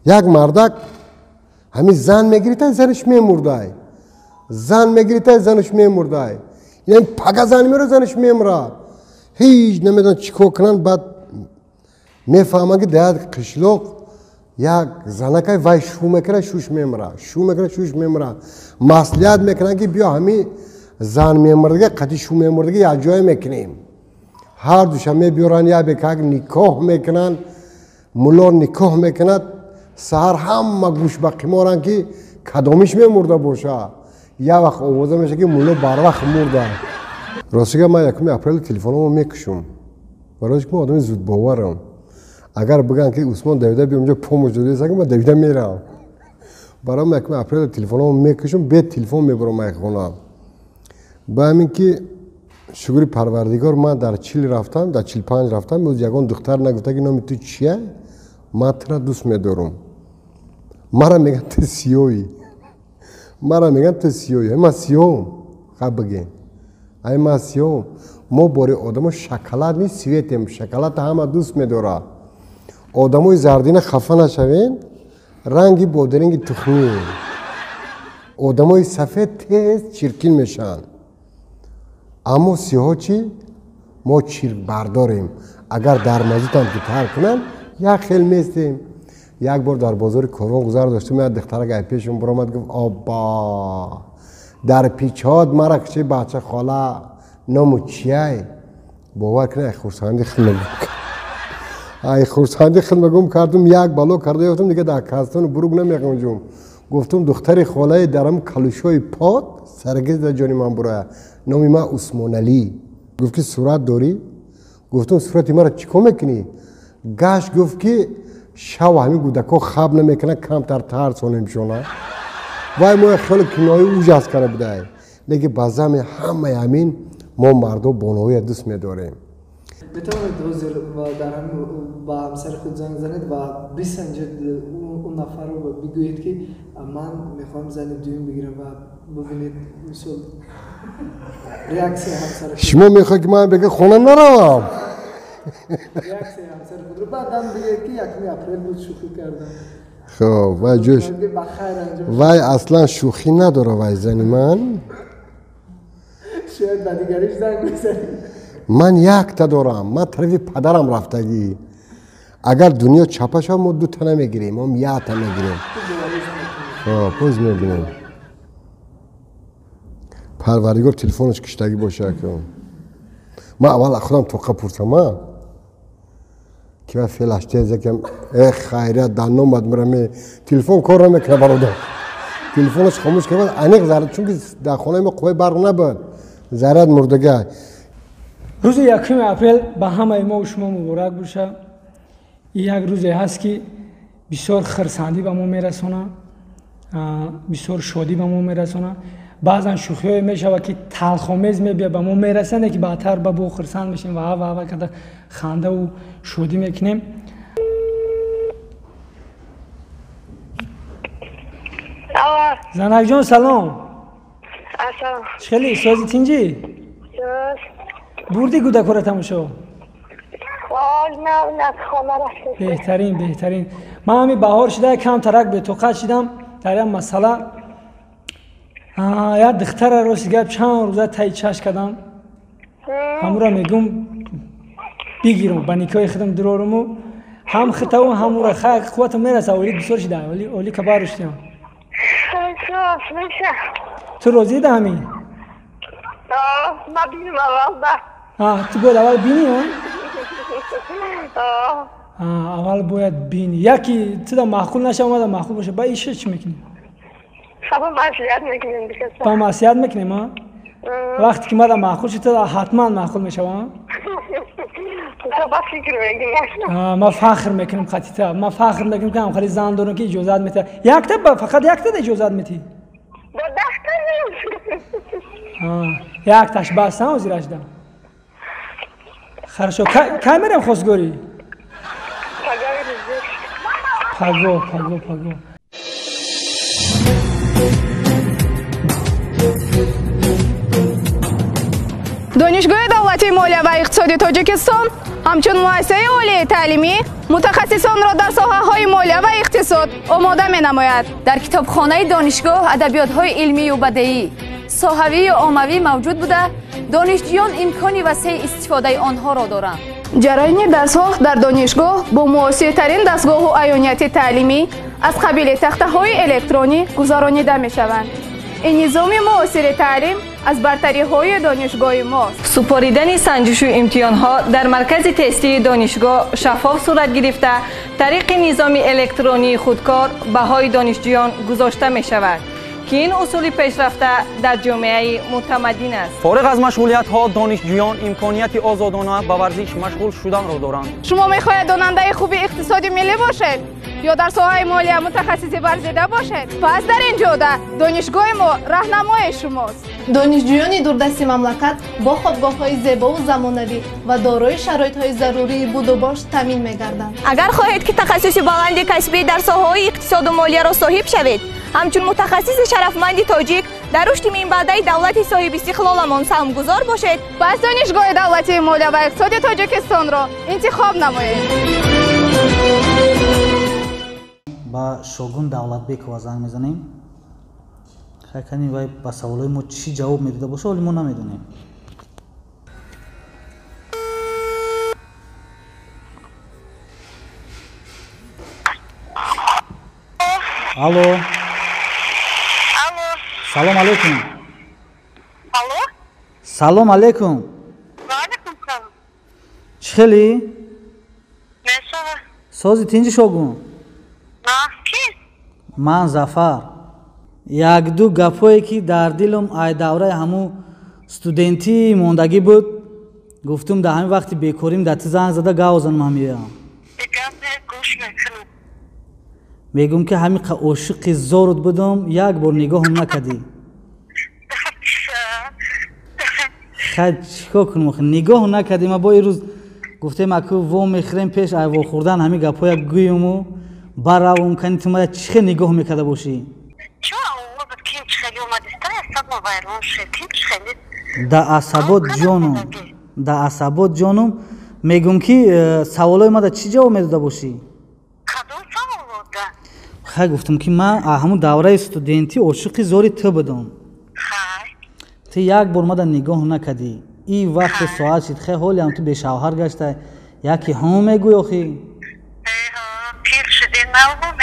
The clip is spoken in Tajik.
یک مردک همین زن میگیرید زنش میمرده زن میگیرید زنش میمرده یعنی پگه زن میره زنش میمره هیچ نمیدونن چیکار کنن بعد میفهمن که در قشلوق یک زنکای وای شو میکنه شوش میمره شو میکنه شوش میمره مصلحت میکنن که بیا همین زن میمرده قطعی شو میمرده یک جای میکنیم هر دوشنبه بیارن یا بکاک نکاح میکنن ملا نکاح میکند سهر همه گوش به قمارن که کدامیش میمرده باشه یا وقت آوازه میشه که ملا بر وقت مرده راستی که من یکم اپریل تلفنمو میکشم برای که من آدم زود باورم اگر بگن که عثمان دویده بیا اونجا پا مجدوری سگم من دویده میرم برای من یکم اپریل تلفنمو میکشم به تلفن میبرم من خونه با همین که شکر پروردگار من در چیل رفتم در چیل 5 رفتم بود یگان دختر نگفته که نامی تو چیه من ترا دوست میدارم مرا میگن تو سیوی مرا میگن تو سیوی من سیوم خب بگین ای من سیوم ما باری آدم شکلات نیست سویتیم شکلات همه دوست میداره آدمای زردین خفه نشوین رنگی بادرنگ تخمی آدمای سفید تیز چرکین میشن اما سیاه چی؟ ما چرک برداریم اگر در مسجد هم که تر کنن یک خیل میستیم یک بار در بازار کاروان گذار داشتم یک دختر گای پیشم برآمد گفت آبا در پیچاد مرا کچه بچه خاله نامو چیه باور کنه خورسندی خیلی ای خورسندی خیلی کردم یک بلو کرده گفتم دیگه در کاستان بروگ نمیگم گفتم دختر خاله درم کلوشوی پاد سرگز در جانی من برای نامی من عثمان علی گفت که صورت داری گفتم صورتی مرا چیکار میکنی گاش گفت که شو همین گودکا خواب نمیکنه کمتر ترسان میشونه وای ما خیلی کنایه اوجاز کرده بوده لیکن بازم همه همین ما مردا بانوی دوست میداریم بتوانید حضور و در هم با همسر خود زنگ زنید و بسنجید اون نفر رو بگویید که من میخوام زن دوم بگیرم و ببینید مثل ریاکسی همسر خود شما میخواد که من بگه خونه نروم ریاکسی همسر خود رو بعد هم بگید که یکمی اپریل بود شوخی کردم خب وای جوش وای اصلا شوخی نداره وای زنی من شاید با دیگریش زنگ بزنید من یک تا دارم من طرف پدرم رفتگی اگر دنیا چپش هم ما 2 تا نمیگیریم هم 1 تا میگیریم پوز میبینیم پروردگار تلفنش کشتگی باشه که من اول خودم توقع پرسم که من فیلش تیزه که ای خیریت در نومد میرم تلفن کار نمیکنه برادر تلفنش خاموش کرد انیق زرد چون که در خانه ما قوی برق نبود زرد مردگه روز 1 اپریل به همه ما و شما مبارک باشه یک روزی هست که بسیار خرسندی به ما میرسونه بسیار شادی به ما میرسونه بعضا شوخی های میشه که تلخ‌آمیز میبیه به ما میرسنه که بعدتر به بو خرسند میشیم و کده خنده و شادی میکنیم زنک جان سلام خیلی سازی تینجی بردی گودک را تماشا بهترین من همین بهار شده کم ترک به توقعت شدم در این مسئله یک دختر راست گپ چند روزه تایی چش کردم همون را میگم بگیرم به نکای خودم درارم و هم خطا و همون را خیلی قوتم میرسه اولی بسیار شده اولی کبار رشتیم تو راضی ده همین؟ ما بینیم اول ده تو باید اول بینی اول باید بینی یکی تو دا معقول نشه اومده معقول باشه با ایشه چی میکنی؟ خب معصیت میکنیم بکسا با معصیت میکنیم وقتی که ماده معقول شد تو حتما معقول میشه تو با فکر میکنیم ما فخر میکنیم خطیتا ما فخر میکنیم که هم خیلی زن دارم که اجازت میته یک تا فقط یک تا اجازت میتی با دختر یک تاش بستم و زیرش دم خرشو که میرم خواستگاری؟ پگو دانشگاه دولتی مالیه و اقتصادی تاجیکستان ҳамчун муассисаи олияи таълимӣ мутахассисонро дар соҳаҳои молия ва иқтисод омода менамояд. дар китобхонаи донишгоҳ адабиётҳои илмию бадеӣ соҳавию оммавӣ мавҷуд буда донишҷӯён имкони васеъи истифодаи онҳоро доранд. ҷараёни дарсҳо дар донишгоҳ бо муосиртарин дастгоҳу аёнияти таълимӣ аз қабили тахтаҳои электронӣ гузаронида мешаванд. ин низоми муосири таълим аз бартариҳои донишгоҳи мост. супоридани санҷишу имтиҳонҳо дар маркази тестии донишгоҳ шаффоф сурат гирифта тариқи низоми электронии худкор баҳои донишҷӯён гузошта мешавад ки ин усули пешрафта дар ҷомеаи мутамаддин аст. фориғ аз машғулиятҳо донишҷӯён имконияти озодона ба варзиш машғул шуданро доранд. шумо мехоҳед донандаи хуби иқтисоди миллӣ бошед ё дар соҳаи молия мутахассиси варзида бошед? пас дар ин ҷода донишгоҳи мо раҳнамои шумост. донишҷӯёни дурдасти мамлакат бо хобгоҳҳои зебову замонавӣ ва дорои шароитҳои зарурии будубош таъмин мегарданд. агар хоҳед ки тахассуси баланди касбӣ дар соҳаҳои иқтисоду молияро соҳиб шавед, ҳамчун мутахассиси шарафманди тоҷик дар рушди минбаъдаи давлати соҳибистиқлоламон саҳмгузор бошед, пас донишгоҳи давлатии молия ва иқтисоди тоҷикистонро интихоб намоед. ба Шогун Давлатбекова занг мезанем. Хакани вай ба саволои мо чӣ ҷавоб медода боша, вале мо намедонем. Алло. Алло. Салом алейкум. Алло. Салом алейкум. Ва алейкум салом. Чӣ хели? Месова. Сози тинҷи Шогун? На, ки? Ман Зафар. Як-ду гапое ки дар дилам ай давраи ҳаму студентӣ мондагӣ буд, гуфтум дар ҳамин вақти бекорим дар ти занг зада гап занам ҳамиям. Гӯш мекунам. мегӯм ки ҳамиқа ошиқи зорут будам, як бор нигоҳам накардӣ. хай чикор кунам охир нигоҳ накардӣ. ма бо ин рӯз гуфтем аку во мехӯрем пеш ай во хӯрдан ҳамин гапоя гӯяму баравам кани ту мая чӣ хел нигоҳ мекарда бошӣ? Да асабот ҷонум, да асабот ҷонум мегӯм ки саволои мада чӣ ҷавоб медода бошӣ? хай гуфтам ки ман ҳамун давраи студентӣ ошиқи зори ту будам. ту як бор мада нигоҳ накардӣ. ин вақти соат шид хай ҳоли ҳам ту бешавҳар гашта яки ҳам мегӯй охи. Пир шуди, малбум